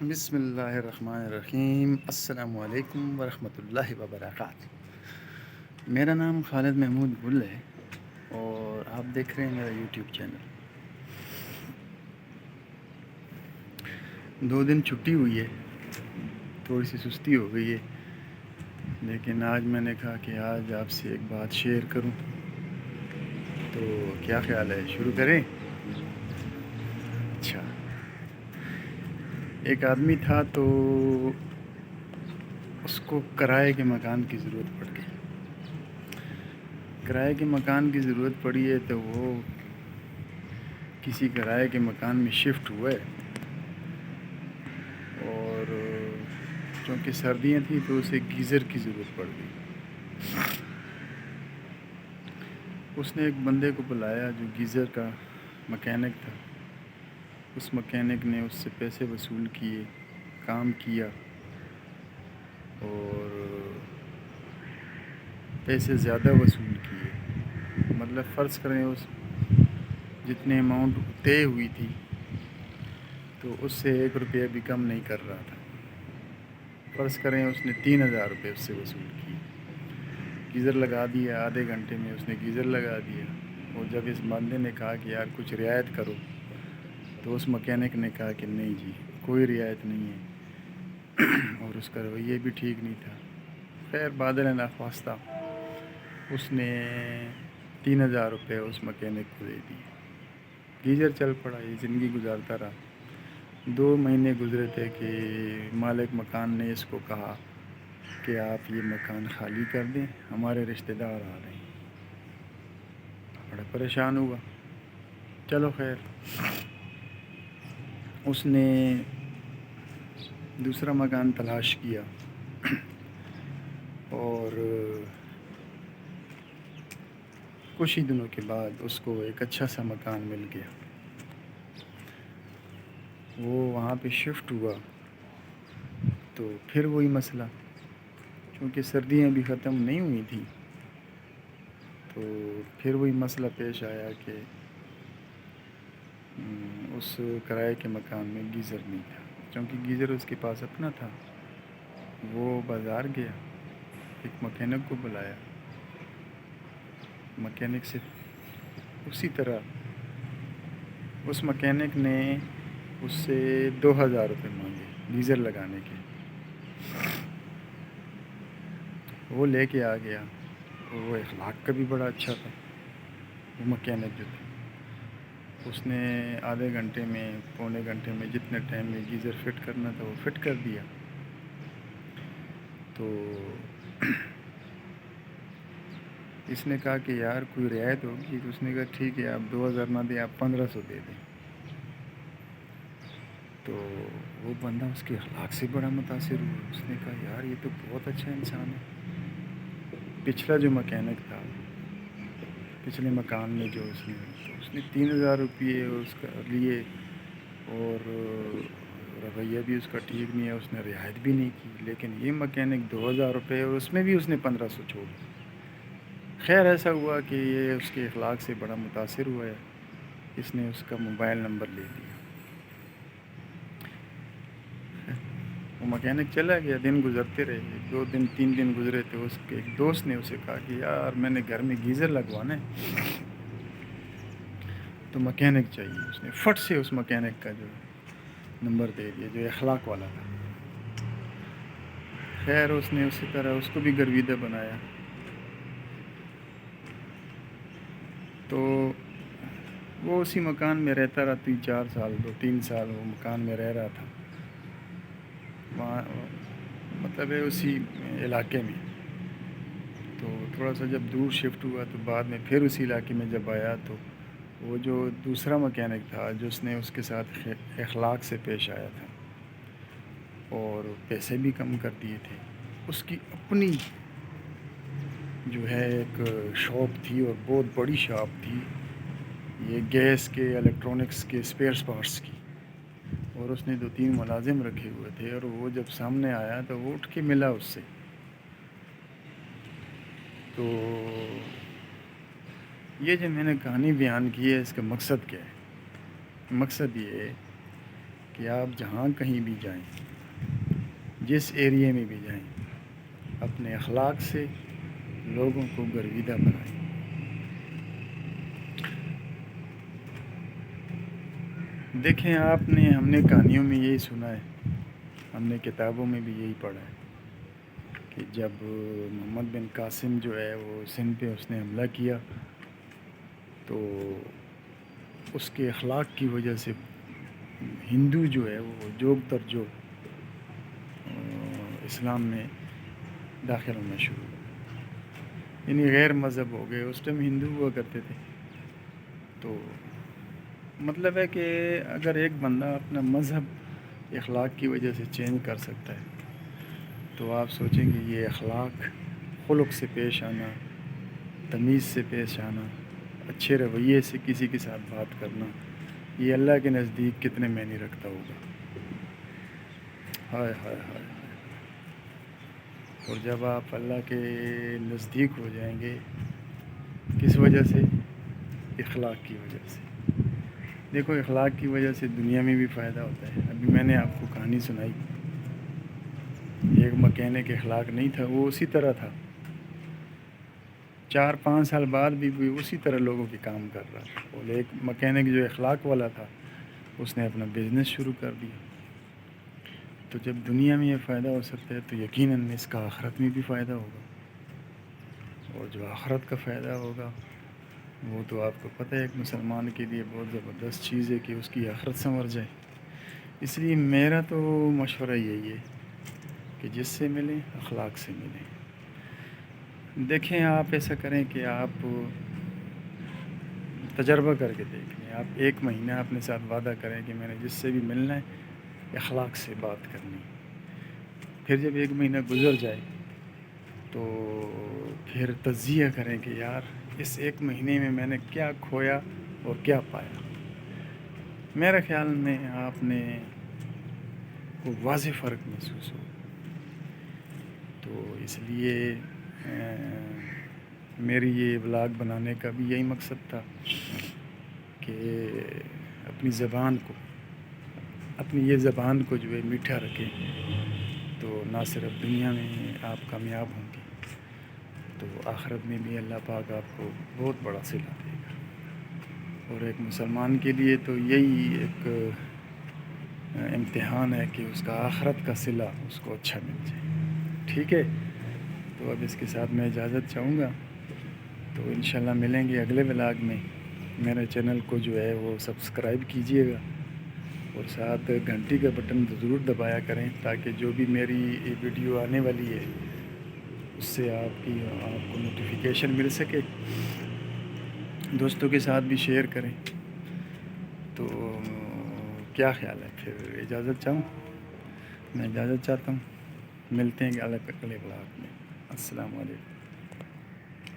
بسم اللہ الرحمن الرحیم۔ السلام علیکم ورحمۃ اللہ وبرکاتہ۔ میرا نام خالد محمود گل ہے اور آپ دیکھ رہے ہیں میرا یوٹیوب چینل۔ 2 دن چھٹی ہوئی ہے، تھوڑی سی سستی ہو گئی ہے، لیکن آج میں نے کہا کہ آج آپ سے ایک بات شیئر کروں، تو کیا خیال ہے شروع کریں؟ اچھا، ایک آدمی تھا تو اس کو کرائے کے مکان کی ضرورت پڑ گئی۔ کرائے کے مکان کی ضرورت پڑی ہے تو وہ کسی کرائے کے مکان میں شفٹ ہوا ہے، اور چونکہ سردیاں تھیں تو اسے گیزر کی ضرورت پڑ گئی۔ اس نے ایک بندے کو بلایا جو گیزر کا مکینک تھا۔ اس مکینک نے اس سے پیسے وصول کیے، کام کیا، اور پیسے زیادہ وصول کیے۔ مطلب فرض کریں اس جتنے اماؤنٹ طے ہوئی تھی تو اس سے 1 روپیہ بھی کم نہیں کر رہا تھا۔ فرض کریں اس نے 3,000 روپے اس سے وصول کیے۔ گیزر لگا دیا، آدھے گھنٹے میں اس نے گیزر لگا دیا، اور جب اس بندے نے کہا کہ یار کچھ رعایت کرو تو اس مکینک نے کہا کہ نہیں جی، کوئی رعایت نہیں ہے، اور اس کا رویہ بھی ٹھیک نہیں تھا۔ خیر بادل ناخواستہ اس نے 3,000 روپے اس مکینک کو دے دیے۔ گیزر چل پڑا، یہ زندگی گزارتا رہا۔ 2 مہینے گزرے تھے کہ مالک مکان نے اس کو کہا کہ آپ یہ مکان خالی کر دیں، ہمارے رشتہ دار آ رہے ہیں۔ بڑا پریشان ہوا۔ چلو خیر، اس نے دوسرا مکان تلاش کیا، اور کچھ ہی دنوں کے بعد اس کو ایک اچھا سا مکان مل گیا۔ وہ وہاں پہ شفٹ ہوا تو پھر وہی مسئلہ، چونکہ سردیاں بھی ختم نہیں ہوئی تھیں تو پھر وہی مسئلہ پیش آیا کہ اس کرائے کے مکان میں گیزر نہیں تھا۔ چونکہ گیزر اس کے پاس اپنا تھا، وہ بازار گیا، ایک مکینک کو بلایا، مکینک سے اسی طرح اس مکینک نے اس سے 2,000 روپے مانگے گیزر لگانے کے۔ وہ لے کے آ گیا، اور وہ اخلاق کا بھی بڑا اچھا تھا وہ مکینک جو تھا۔ اس نے آدھے گھنٹے میں، پونے گھنٹے میں، جتنے ٹائم میں گیزر فٹ کرنا تھا وہ فٹ کر دیا۔ تو اس نے کہا کہ یار کوئی رعایت ہوگی، تو اس نے کہا ٹھیک ہے، آپ 2,000 نہ دیں، آپ 1,500 دے دیں۔ تو وہ بندہ اس کے اخلاق سے بڑا متاثر ہوا۔ اس نے کہا یار یہ تو بہت اچھا انسان ہے۔ پچھلا جو مکینک تھا، پچھلے مکان میں جو اس نے 3,000 روپیے اس کا لیے، اور رویہ بھی اس کا ٹھیک نہیں ہے، اس نے رعایت بھی نہیں کی، لیکن یہ مکینک 2,000 روپے، اور اس میں بھی اس نے 1,500 چھوڑ دی۔ خیر ایسا ہوا کہ یہ اس کے اخلاق سے بڑا متاثر ہوا ہے، اس نے اس کا موبائل نمبر لے لیا۔ وہ مکینک چلا گیا، دن گزرتے رہے، 2 دن 3 دن گزرے تھے، اس کے ایک دوست نے اسے کہا کہ یار میں نے گھر میں گیزر لگوانا ہے تو مکینک چاہیے۔ اس نے فٹ سے اس مکینک کا جو نمبر دے دیا جو اخلاق والا تھا۔ خیر اس نے اسی طرح اس کو بھی گرویدہ بنایا۔ تو وہ اسی مکان میں رہتا رہا، 3-4 سال، 2-3 سال وہ مکان میں رہ رہا تھا، وہاں مطلب ہے اسی علاقے میں۔ تو تھوڑا سا جب دور شفٹ ہوا تو بعد میں پھر اسی علاقے میں جب آیا تو وہ جو دوسرا مکینک تھا جس نے اس کے ساتھ اخلاق سے پیش آیا تھا اور پیسے بھی کم کر دیے تھے، اس کی اپنی جو ہے ایک شاپ تھی، اور بہت بڑی شاپ تھی، یہ گیس کے، الیکٹرانکس کے، اسپیئر پارٹس کی، اور اس نے 2-3 ملازم رکھے ہوئے تھے۔ اور وہ جب سامنے آیا تو وہ اٹھ کے ملا اس سے۔ تو یہ جو میں نے کہانی بیان کی ہے، اس کا مقصد کیا ہے؟ مقصد یہ ہے کہ آپ جہاں کہیں بھی جائیں، جس ایریے میں بھی جائیں، اپنے اخلاق سے لوگوں کو گرویدہ بنائیں۔ دیکھیں ہم نے کہانیوں میں یہی سنا ہے، ہم نے کتابوں میں بھی یہی پڑھا ہے کہ جب محمد بن قاسم جو ہے وہ سندھ پہ اس نے حملہ کیا تو اس کے اخلاق کی وجہ سے ہندو جو ہے وہ جوگ در جوگ اسلام میں داخل ہونا شروع ہوا، یعنی غیر مذہب ہو گئے۔ اس ٹائم ہندو ہوا کرتے تھے۔ تو مطلب ہے کہ اگر ایک بندہ اپنا مذہب اخلاق کی وجہ سے چینج کر سکتا ہے تو آپ سوچیں گے یہ اخلاق، خلق سے پیش آنا، تمیز سے پیش آنا، اچھے رویے سے کسی کے ساتھ بات کرنا، یہ اللہ کے نزدیک کتنے معنی رکھتا ہوگا۔ ہائے ہائے ہائے۔ اور جب آپ اللہ کے نزدیک ہو جائیں گے، کس وجہ سے؟ اخلاق کی وجہ سے۔ دیکھو اخلاق کی وجہ سے دنیا میں بھی فائدہ ہوتا ہے۔ ابھی میں نے آپ کو کہانی سنائی، ایک مکینک اخلاق نہیں تھا، وہ اسی طرح تھا، 4-5 سال بعد بھی اسی طرح لوگوں کے کام کر رہا تھا۔ اور ایک مکینک جو اخلاق والا تھا اس نے اپنا بزنس شروع کر دیا۔ تو جب دنیا میں یہ فائدہ ہو سکتا ہے تو یقیناً اس کا آخرت میں بھی فائدہ ہوگا، اور جو آخرت کا فائدہ ہوگا وہ تو آپ کو پتہ ہے ایک مسلمان کے لیے بہت زبردست چیز ہے کہ اس کی آخرت سنور جائے۔ اس لیے میرا تو مشورہ یہی ہے کہ جس سے ملیں اخلاق سے ملیں۔ دیکھیں آپ ایسا کریں کہ آپ تجربہ کر کے دیکھ لیں، آپ 1 مہینہ اپنے ساتھ وعدہ کریں کہ میں نے جس سے بھی ملنا ہے اخلاق سے بات کرنی۔ پھر جب 1 مہینہ گزر جائے تو پھر تجزیہ کریں کہ یار اس 1 مہینے میں میں نے کیا کھویا اور کیا پایا۔ میرے خیال میں آپ نے کو واضح فرق محسوس ہو۔ تو اس لیے میری یہ ولاگ بنانے کا بھی یہی مقصد تھا کہ اپنی زبان کو، اپنی یہ زبان کو جو ہے میٹھا رکھیں، تو نہ صرف دنیا میں آپ کامیاب ہوں گے تو آخرت میں بھی اللہ پاک آپ کو بہت بڑا صلہ دے گا۔ اور ایک مسلمان کے لیے تو یہی ایک امتحان ہے کہ اس کا آخرت کا صلہ اس کو اچھا مل جائے۔ ٹھیک ہے، تو اب اس کے ساتھ میں اجازت چاہوں گا، تو انشاءاللہ ملیں گے اگلے ولاگ میں۔ میرے چینل کو جو ہے وہ سبسکرائب کیجئے گا اور ساتھ گھنٹی کا بٹن ضرور دبایا کریں تاکہ جو بھی میری ویڈیو آنے والی ہے اس سے آپ کو نوٹیفیکیشن مل سکے۔ دوستوں کے ساتھ بھی شیئر کریں۔ تو کیا خیال ہے؟ پھر اجازت چاہوں؟ میں اجازت چاہتا ہوں، ملتے ہیں اگلے ولاگ میں۔ السلام علیکم۔